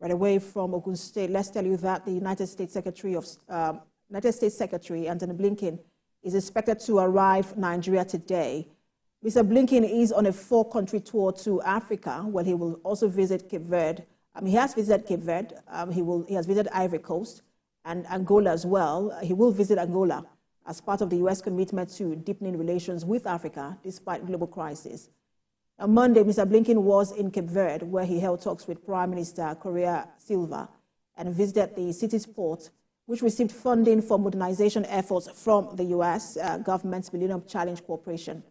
Right away from Ogun State, let's tell you that the United States Secretary Anthony Blinken is expected to arrive Nigeria today. Mr. Blinken is on a 4-country tour to Africa, where he will also visit Cape Verde. He has visited Cape Verde. He has visited Ivory Coast and Angola as well. He will visit Angola as part of the U.S. commitment to deepening relations with Africa despite global crisis. On Monday, Mr. Blinken was in Cape Verde, where he held talks with Prime Minister Correa Silva and visited the city's port, which received funding for modernization efforts from the U.S. government's Millennium Challenge Corporation.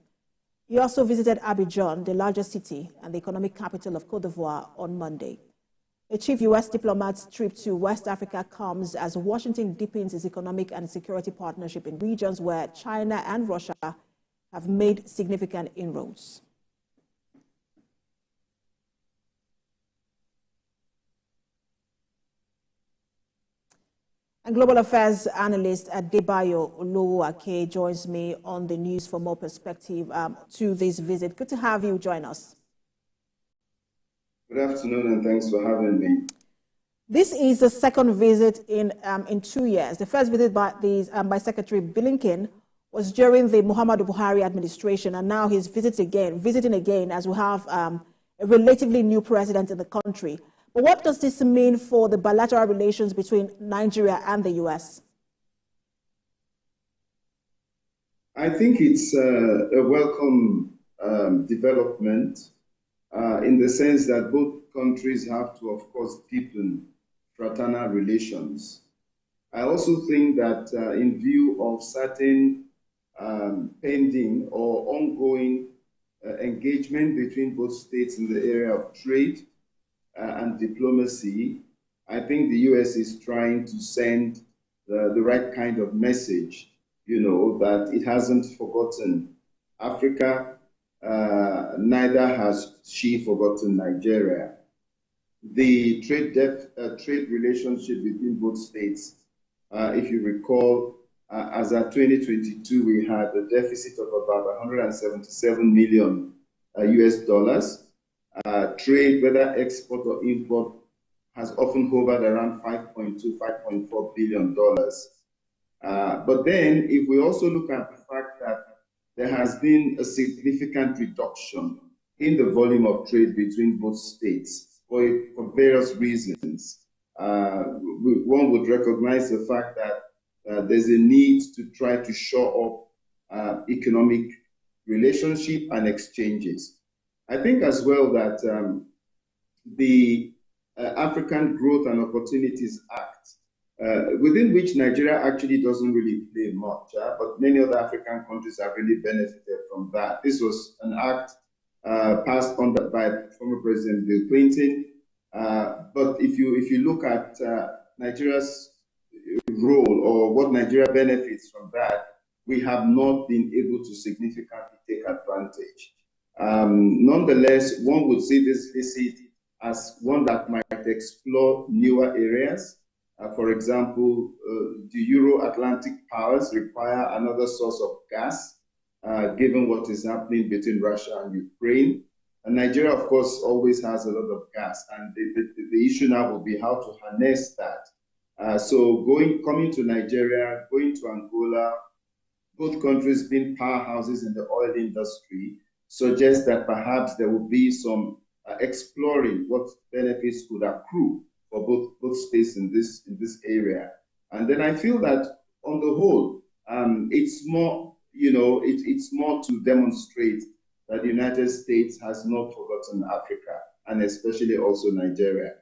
He also visited Abidjan, the largest city and the economic capital of Côte d'Ivoire, on Monday. A chief U.S. diplomat's trip to West Africa comes as Washington deepens its economic and security partnership in regions where China and Russia have made significant inroads. And global affairs analyst Adebayo Olowo-Ake joins me on the news for more perspective to this visit. Good to have you join us. Good afternoon, and thanks for having me. This is the second visit in 2 years. The first visit by Secretary Blinken was during the Muhammadu Buhari administration, and now he's visiting again as we have a relatively new president in the country. But what does this mean for the bilateral relations between Nigeria and the U.S.? I think it's a welcome development in the sense that both countries have to, of course, deepen fraternal relations. I also think that in view of certain pending or ongoing engagement between both states in the area of trade and diplomacy, I think the U.S. is trying to send the right kind of message, that it hasn't forgotten Africa, neither has she forgotten Nigeria. The trade relationship between both states, if you recall, as at 2022, we had a deficit of about 177 million US dollars. Trade, whether export or import, has often hovered around $5.2, $5.4 billion. But then, if we also look at the fact that there has been a significant reduction in the volume of trade between both states for various reasons, one would recognize the fact that there's a need to try to shore up economic relationship and exchanges. I think as well that the African Growth and Opportunities Act, within which Nigeria actually doesn't really play much, but many other African countries have really benefited from that. This was an act passed on by former President Bill Clinton. But if you look at Nigeria's role or what Nigeria benefits from that, we have not been able to significantly take advantage. Nonetheless, one would see this visit as one that might explore newer areas. For example, the Euro-Atlantic powers require another source of gas, given what is happening between Russia and Ukraine. And Nigeria, of course, always has a lot of gas, and the issue now will be how to harness that. So coming to Nigeria, going to Angola, both countries being powerhouses in the oil industry, suggests that perhaps there will be some exploring what benefits could accrue for both states in this area. And then I feel that on the whole, it's more, it's more to demonstrate that the United States has not forgotten Africa, and especially also Nigeria.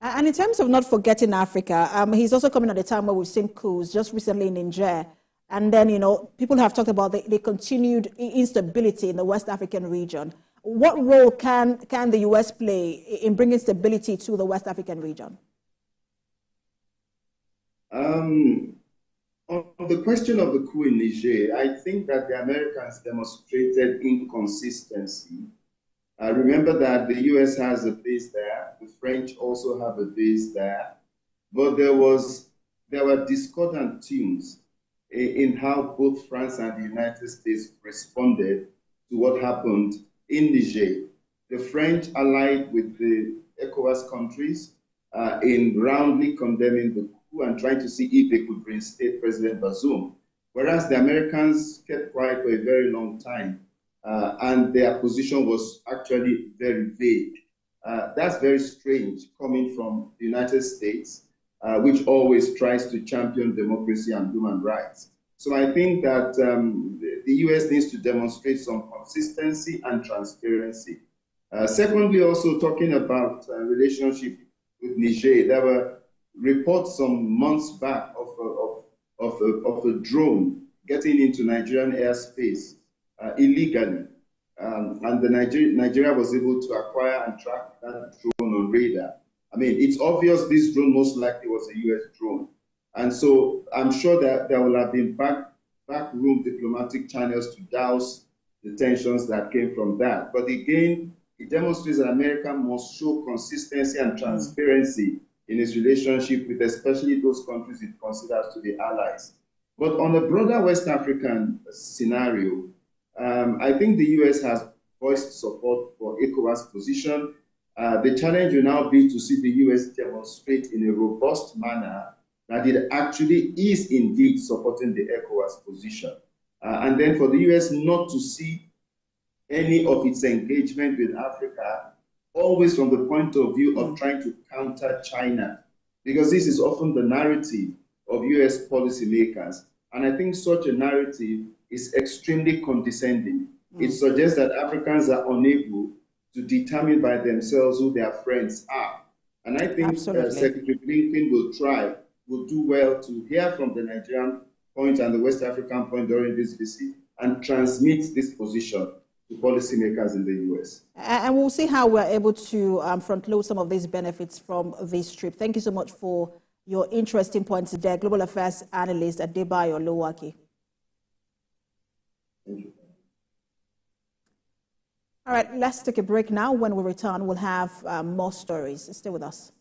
And in terms of not forgetting Africa, he's also coming at a time where we've seen coups just recently in Niger. And then, people have talked about the continued instability in the West African region. What role can the U.S. play in bringing stability to the West African region? On the question of the coup in Niger, I think that the Americans demonstrated inconsistency. Remember that the U.S. has a base there. The French also have a base there. But there were discordant tunes in how both France and the United States responded to what happened in Niger. The French allied with the ECOWAS countries in roundly condemning the coup and trying to see if they could reinstate President Bazoum, whereas the Americans kept quiet for a very long time, and their position was actually very vague. That's very strange coming from the United States, which always tries to champion democracy and human rights. So I think that the US needs to demonstrate some consistency and transparency. Secondly, also talking about relationship with Niger, there were reports some months back of a drone getting into Nigerian airspace illegally. And Nigeria was able to acquire and track that drone on radar. I mean, it's obvious this drone most likely was a US drone. And so I'm sure that there will have been backroom diplomatic channels to douse the tensions that came from that. But again, it demonstrates that America must show consistency and transparency in its relationship with especially those countries it considers to be allies. But on the broader West African scenario, I think the US has voiced support for ECOWAS' position. The challenge will now be to see the US demonstrate in a robust manner that it actually is indeed supporting the ECOWAS position. And then for the US not to see any of its engagement with Africa always from the point of view of trying to counter China, because this is often the narrative of US policymakers. And I think such a narrative is extremely condescending. It suggests that Africans are unable to determine by themselves who their friends are. And I think Secretary Blinken will do well to hear from the Nigerian point and the West African point during this visit and transmit this position to policymakers in the US. And we'll see how we're able to front-load some of these benefits from this trip. Thank you so much for your interesting points today. Global Affairs Analyst at Adebayo Olowaki. Thank you. All right, let's take a break now. When we return, we'll have more stories. Stay with us.